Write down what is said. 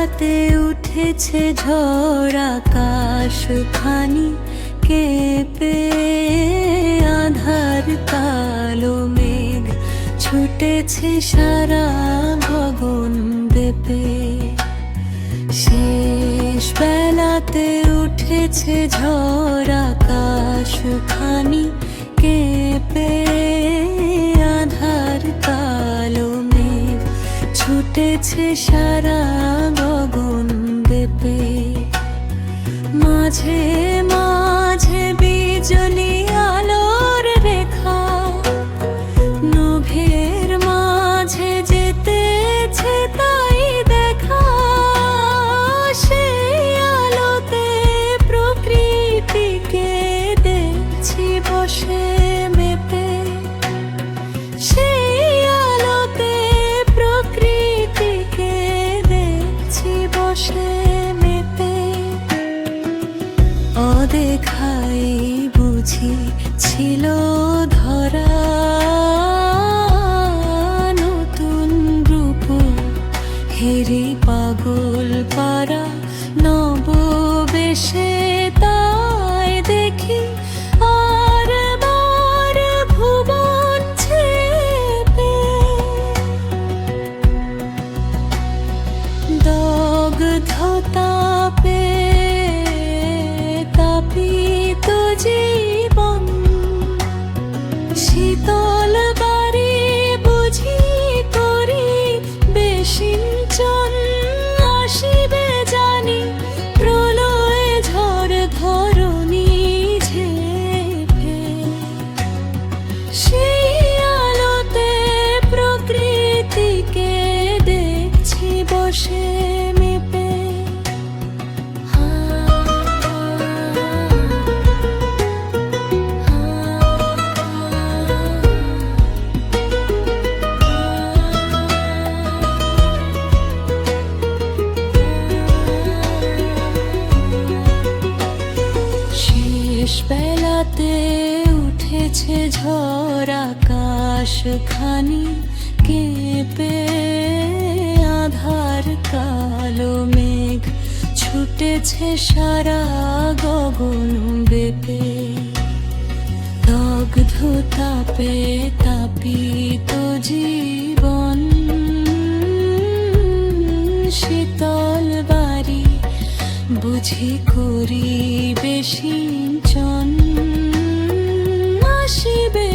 বেলাতে উঠেছে ঝড় আকাশ খানি কেঁপে, আধার কালো মেঘ ছুটেছে সারা গগন দেপে। শেষ বেলাতে উঠেছে ঝড় আকাশ খানি কেঁপে, আধার কালো মেঘ ছুটেছে সারা গগন দেপে। মাঝে মাঝে বিজলি আলোর রেখা নভের মাঝে যেতেছে তাই দেখা। সেই আলোতে প্রকৃতিকে দেখছি বসে মেপে। সেই আলোতে প্রকৃতিকে দেখছি বসে মেপে। অদেখাই বুঝি ছিল ধরা নতুন রূপ হেরি পাগল পারা নববেশে। তাই দেখি আর বার ভুবন ছেপে। দগ্ধ তাপে তাপিত জীবন, শীতল বাড়ি বুঝি করি বেশিঞ্চন। আসিবে জানি প্রলয় ঝড় ধরণী ঝেঁপে। সেই আলোতে প্রকৃতিকে দেখছি বসে মেপে। শেষ বেলাতে উঠেছে ঝড় আকাশ খানি কেঁপে, আধার কালো মেঘ ছুটেছে সারা গগন বেপে। দগ্ধ তাপে তাপিত জীবন, শীতল বাড়ি বুঝি করি বেশিঞ্চন। আসিবে